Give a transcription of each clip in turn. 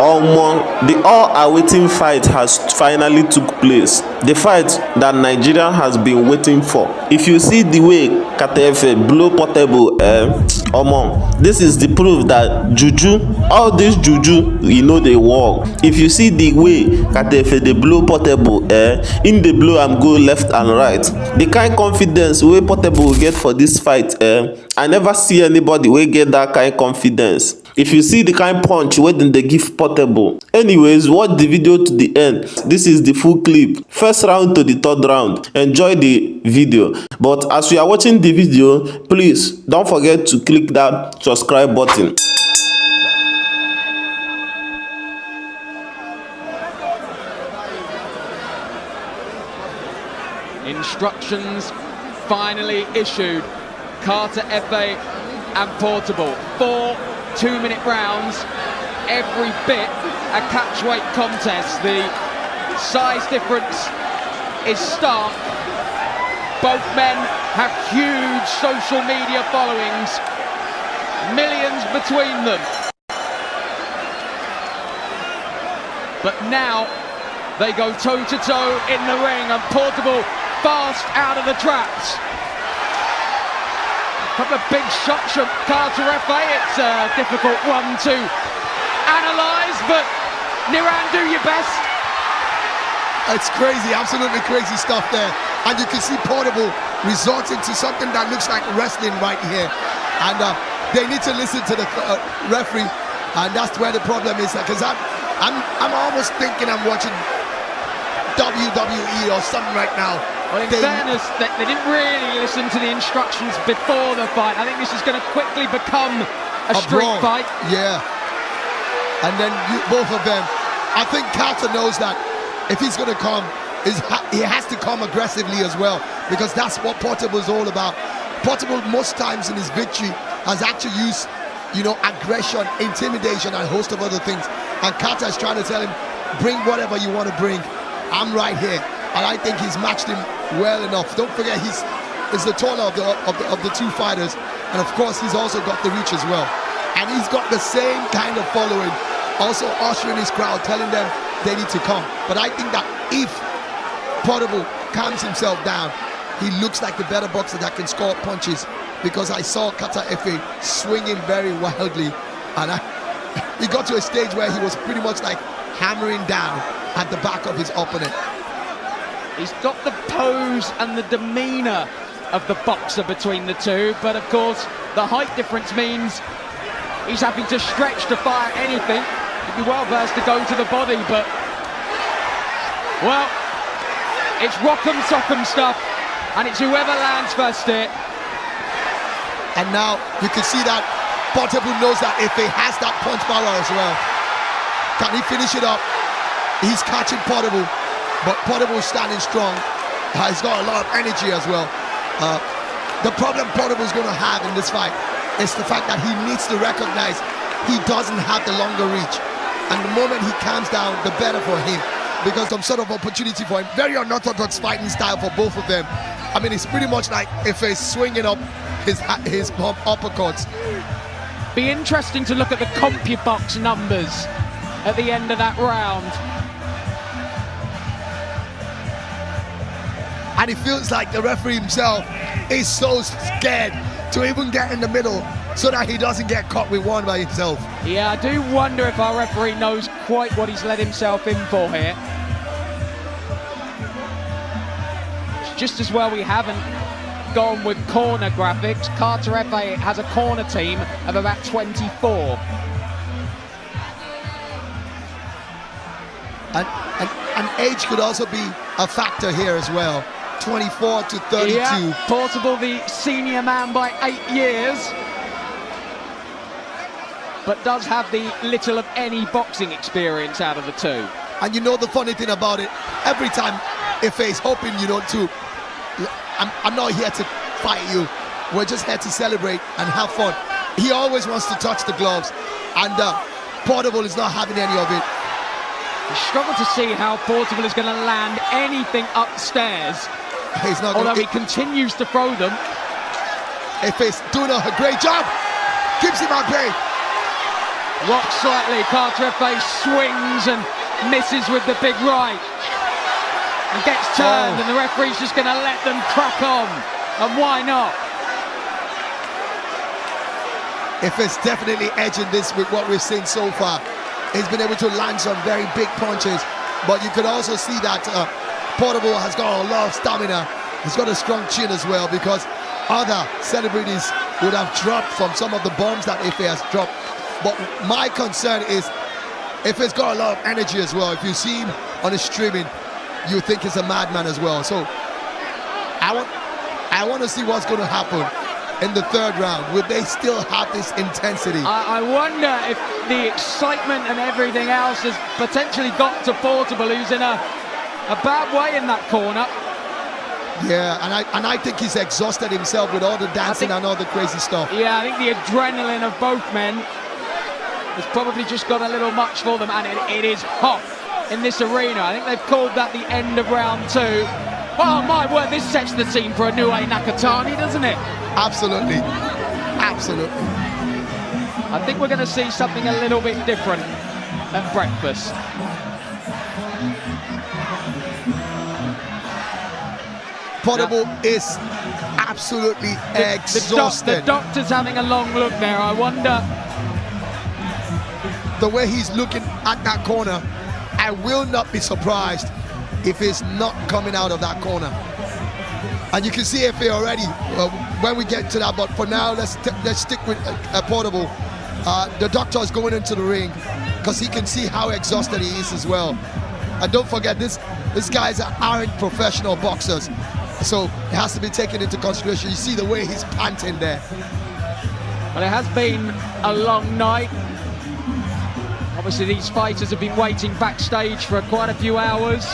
The all-awaiting fight has finally took place. The fight that Nigeria has been waiting for. If you see the way Caterefe blow Portable, this is the proof that juju, all this juju, they work. If you see the way Caterefe dey blow Portable, in the blow am go left and right. The kind confidence wey Portable get for this fight, I never see anybody wey get that kind confidence. If you see the kind punch wey dem dey give Portable. Anyways, watch the video to the end. This is the full clip. First round to the third round. Enjoy the video. But as you are watching the video, please don't forget to click that subscribe button. Instructions finally issued. Caterefe and Portable. 4 2-minute rounds, every bit a catchweight contest. The size difference is stark. Both men have huge social media followings, millions between them. But now they go toe-to-toe in the ring, and Portable fast out of the traps. Couple of big shots from Caterefe. It's a difficult one to analyse, but Niran, do your best. It's crazy, absolutely crazy stuff there. And you can see Portable resorting to something that looks like wrestling right here. And they need to listen to the referee, and that's where the problem is. Because I'm almost thinking I'm watching WWE or something right now. Well, in fairness, they didn't really listen to the instructions before the fight. I think this is going to quickly become a street fight. Yeah. And then both of them. I think Carter knows that if he's going to come, he has to come aggressively as well, because that's what Portable is all about. Portable, most times in his victory, has actually used, aggression, intimidation, and a host of other things. And Carter is trying to tell him, bring whatever you want to bring. I'm right here. And I think he's matched him well enough. Don't forget, he's the taller of the two fighters, and of course he's also got the reach as well. And he's got the same kind of following, also ushering his crowd, telling them they need to come. But I think that if Portable calms himself down, he looks like the better boxer that can score punches, because I saw Caterefe swinging very wildly, and he got to a stage where he was pretty much like hammering down at the back of his opponent. He's got the pose and the demeanour of the boxer between the two, but of course the height difference means he's having to stretch to fire anything. He'd be well versed to go to the body, but well, it's rock'em sock'em stuff, and it's whoever lands first here. And now you can see that Portable knows that if he has that punch power as well, can he finish it up? He's catching Portable, but Portable is standing strong. He's got a lot of energy as well. The problem Portable is going to have in this fight is the fact that he needs to recognize he doesn't have the longer reach. And the moment he calms down, the better for him, because some sort of opportunity for him. Very unorthodox fighting style for both of them. I mean, it's pretty much like if he's swinging up his uppercuts. Be interesting to look at the CompuBox numbers at the end of that round. And it feels like the referee himself is so scared to even get in the middle so that he doesn't get caught with one by himself. Yeah, I do wonder if our referee knows quite what he's let himself in for here. It's just as well we haven't gone with corner graphics. Caterefe has a corner team of about 24. And age could also be a factor here as well. 24 to 32. Yeah, Portable the senior man by 8 years, but does have the little of any boxing experience out of the two. And you know the funny thing about it, every time Ife is hoping I'm not here to fight you, we're just here to celebrate and have fun. He always wants to touch the gloves, and Portable is not having any of it. I struggle to see how Portable is going to land anything upstairs. He's not, although he continues to throw them. Ife's doing a great job, keeps him at bay. Rocks slightly, Caterefe swings and misses with the big right. And gets turned, and the referee's just going to let them crack on. And why not? If it's definitely edging this with what we've seen so far. He's been able to land some very big punches, but you could also see that Portable has got a lot of stamina. He's got a strong chin as well, because other celebrities would have dropped from some of the bombs that Ife has dropped. But my concern is Ife's got a lot of energy as well. If you see him on the streaming, you think he's a madman as well. So I want to see what's going to happen in the third round. Will they still have this intensity? I wonder if the excitement and everything else has potentially got to Portable, who's in a bad way in that corner. Yeah, and I think he's exhausted himself with all the dancing and all the crazy stuff. Yeah, I think the adrenaline of both men has probably just got a little much for them, and it is hot in this arena. I think they've called that the end of round 2. Oh my word, this sets the scene for a new Nakatani, doesn't it? Absolutely. Absolutely. I think we're going to see something a little bit different at breakfast. Portable is absolutely exhausted. The doctor's having a long look there. I wonder. The way he's looking at that corner, I will not be surprised if he's not coming out of that corner. And you can see Ife already when we get to that, but for now, let's stick with Portable. The doctor is going into the ring because he can see how exhausted he is as well. And don't forget, these guys aren't professional boxers, so it has to be taken into consideration. You see the way he's panting there. Well, it has been a long night. Obviously, these fighters have been waiting backstage for quite a few hours.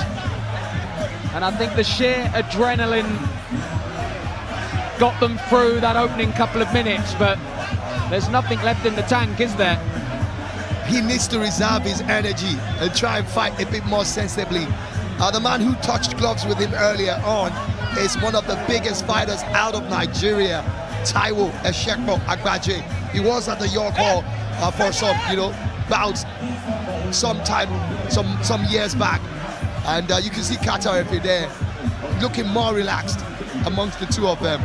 And I think the sheer adrenaline got them through that opening couple of minutes, but there's nothing left in the tank, is there? He needs to reserve his energy and try and fight a bit more sensibly. The man who touched gloves with him earlier on is one of the biggest fighters out of Nigeria, Taiwo Eshekpo Agbaje. He was at the York Hall for some, bouts some years back. And you can see Caterefe there, looking more relaxed amongst the two of them.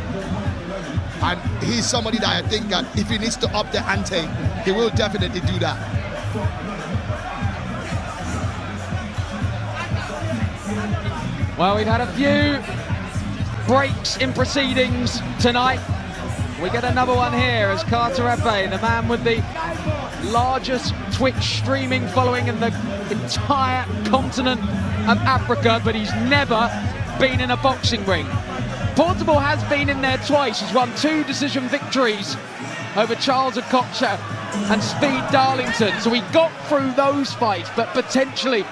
And he's somebody that I think that if he needs to up the ante, he will definitely do that. Well, we've had a few breaks in proceedings tonight. We get another one here as Caterefe, the man with the largest Twitch streaming following in the entire continent of Africa, but he's never been in a boxing ring. Portable has been in there twice. He's won 2 decision victories over Charles Okocha and Speed Darlington. So he got through those fights, but potentially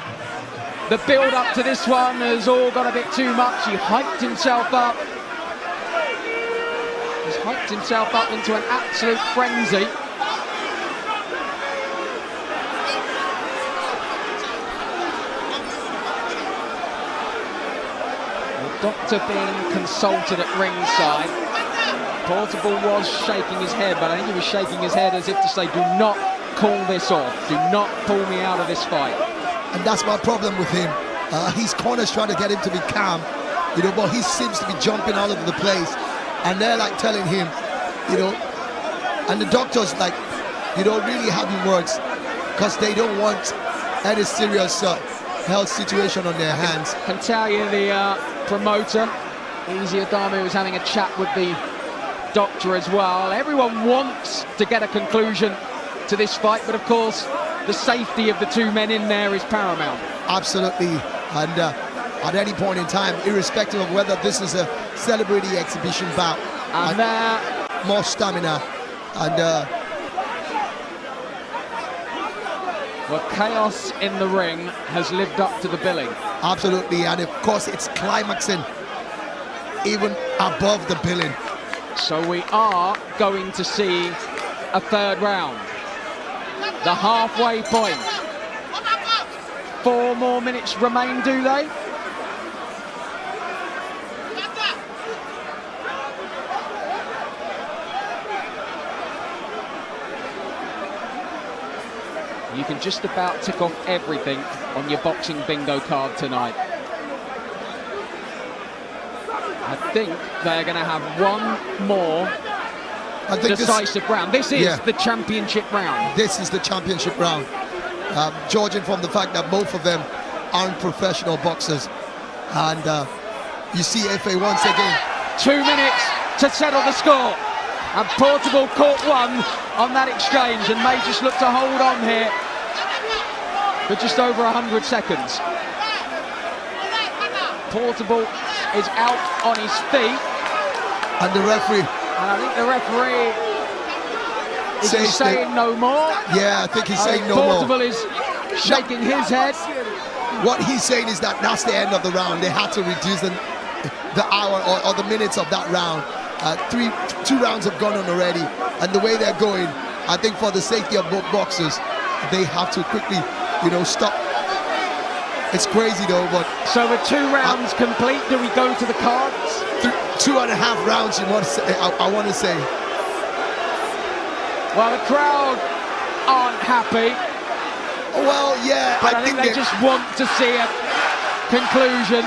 the build up to this one has all got a bit too much. He hyped himself up. He's hyped himself up into an absolute frenzy. Doctor being consulted at ringside. Portable was shaking his head, but I think he was shaking his head as if to say, do not call this off. Do not pull me out of this fight. And that's my problem with him. His corner's trying to get him to be calm, but he seems to be jumping all over the place. And they're like telling him, and the doctor's like, really having words because they don't want any serious health situation on their hands. I can tell you the promoter, Easy Adamu, was having a chat with the doctor as well. Everyone wants to get a conclusion to this fight, but of course, the safety of the 2 men in there is paramount. Absolutely, and at any point in time, irrespective of whether this is a celebrity exhibition bout, and more stamina, and well, chaos in the ring has lived up to the billing. Absolutely, and of course it's climaxing even above the billing. So we are going to see a third round. The halfway point. 4 more minutes remain, do they? you can just about tick off everything on your boxing bingo card tonight. I think they're going to have one more decisive round. This is the championship round. This is the championship round. Judging from the fact that both of them aren't professional boxers. And you see Efe once again. 2 minutes to settle the score. And Portable caught one on that exchange and may just look to hold on here for just over 100 seconds. Portable is out on his feet. And the referee. And I think the referee is saying no more. Yeah, I think he's saying no more. Portable is shaking his head. What he's saying is that that's the end of the round. They had to reduce the hour or the minutes of that round. Two rounds have gone on already, and the way they're going, I think for the safety of both boxers, they have to quickly, stop. It's crazy though, but so with 2 rounds complete, do we go to the cards? 2.5 rounds, I want to say. Well, the crowd aren't happy. Well, yeah, but I think they just want to see a conclusion.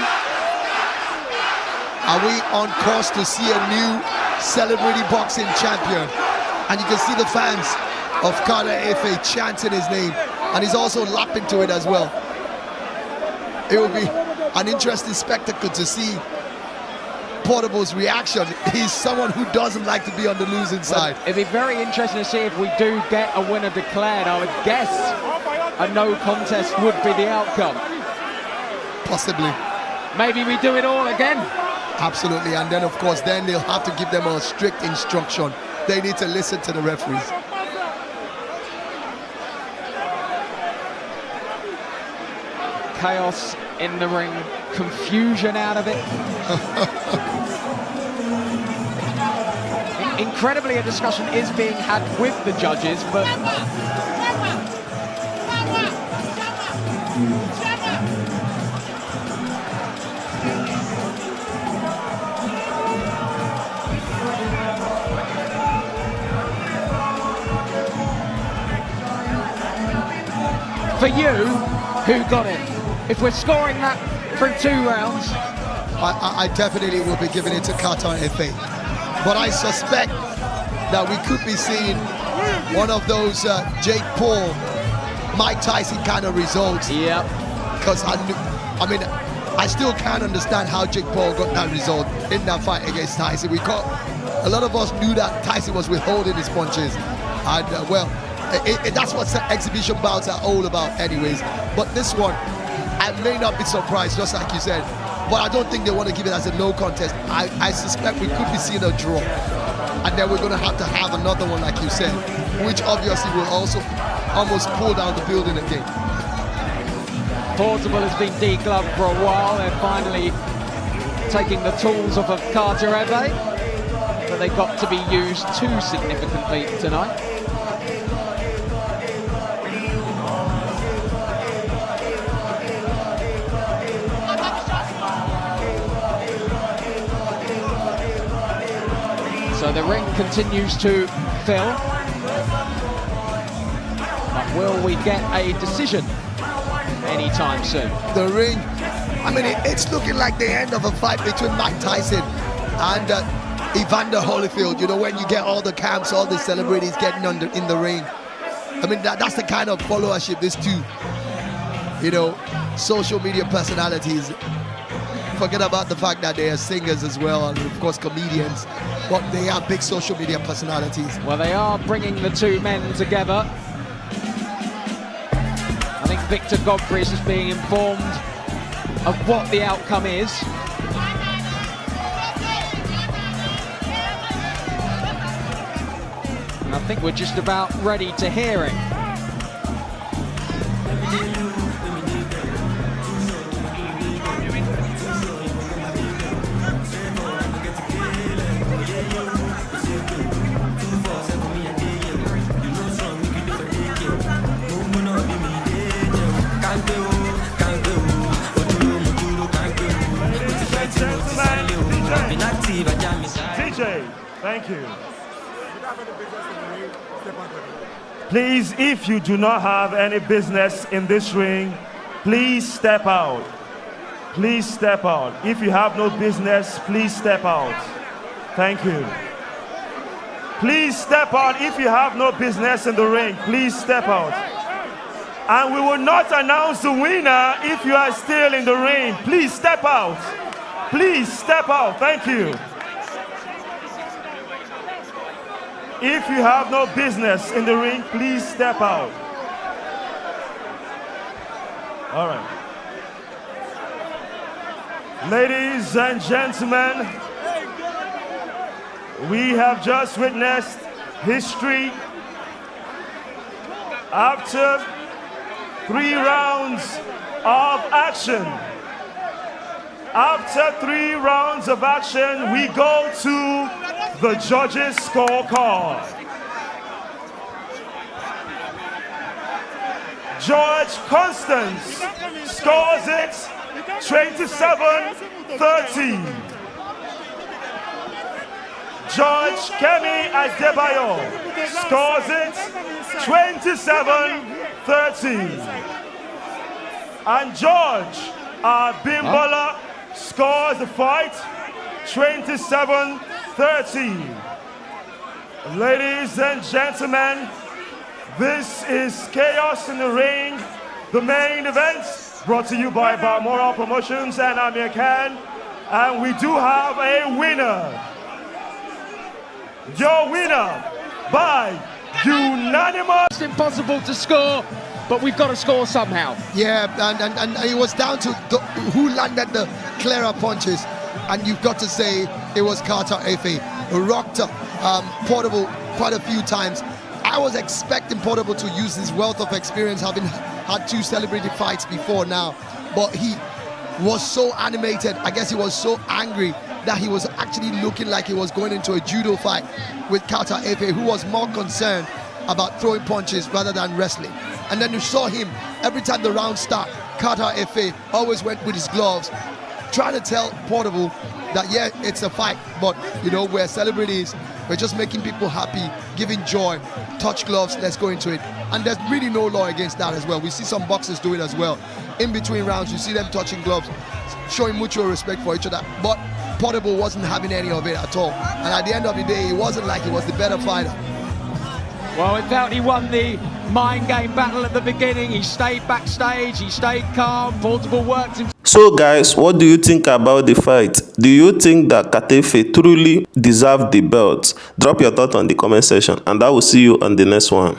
Are we on course to see a new celebrity boxing champion? And you can see the fans of Caterefe chanting his name, and he's also lapping to it as well. It will be an interesting spectacle to see Portable's reaction. He's someone who doesn't like to be on the losing side. It'd be very interesting to see if we do get a winner declared. I would guess a no contest would be the outcome. Possibly. Maybe we do it all again. Absolutely, and then of course then they'll have to give them a strict instruction. They need to listen to the referees. Chaos in the ring, confusion out of it. Incredibly, a discussion is being had with the judges, but for you, who got it? If we're scoring that through 2 rounds, I definitely will be giving it to Caterefe. But I suspect that we could be seeing one of those Jake Paul, Mike Tyson kind of results. Yep. Because I still can't understand how Jake Paul got that result in that fight against Tyson. A lot of us knew that Tyson was withholding his punches, and that's what exhibition bouts are all about anyways. But this one, I may not be surprised, just like you said, but I don't think they want to give it as a no contest. I suspect we could be seeing a draw, and then we're going to have another one, like you said, which obviously will also almost pull down the building again. Portable has been degloved for a while. They're finally taking the tools off of Caterefe, but they got to be used too significantly tonight. So the ring continues to fill. But will we get a decision anytime soon? The ring, it's looking like the end of a fight between Mike Tyson and Evander Holyfield. When you get all the camps, all the celebrities getting in the ring. That's the kind of followership these two, social media personalities. Forget about the fact that they are singers as well, and of course comedians, but they are big social media personalities. Well, they are bringing the 2 men together. I think Victor Godfrey is just being informed of what the outcome is. And I think we're just about ready to hear it. DJ, thank you. Please, if you do not have any business in this ring, please step out. Please step out. If you have no business, please step out. Thank you. Please step out. If you have no business in the ring, please step out. And we will not announce the winner if you are still in the ring. Please step out. Please step out. Thank you. If you have no business in the ring, please step out. All right. Ladies and gentlemen, we have just witnessed history. After 3 rounds of action, we go to the judges' scorecard. George Constance scores it 27-30. George Kemi Adebayo scores it 27-30. And George Bimbola scores the fight 27-30. Ladies and gentlemen, this is Chaos in the Ring, the main event, brought to you by Balmoral Promotions and Amir Khan. And we do have a winner. Your winner by unanimous. It's impossible to score, but we've got to score somehow. Yeah, and it was down to who landed the clearer punches. And you've got to say it was Caterefe, who rocked Portable quite a few times. I was expecting Portable to use his wealth of experience, having had 2 celebrity fights before now. But he was so animated, I guess he was so angry that he was actually looking like he was going into a judo fight with Caterefe, who was more concerned about throwing punches rather than wrestling. And then you saw him, every time the round started, Caterefe always went with his gloves, trying to tell Portable that, yeah, it's a fight, but, you know, we're celebrities, we're just making people happy, giving joy, touch gloves, let's go into it. And there's really no law against that as well. We see some boxers do it as well. In between rounds, you see them touching gloves, showing mutual respect for each other. But Portable wasn't having any of it at all. And at the end of the day, it wasn't like he was the better fighter. Well, it felt he won the mind game battle at the beginning. He stayed backstage, he stayed calm, Portable worked him. So guys, what do you think about the fight? Do you think that Caterefe truly deserved the belt? Drop your thought on the comment section and I will see you on the next one.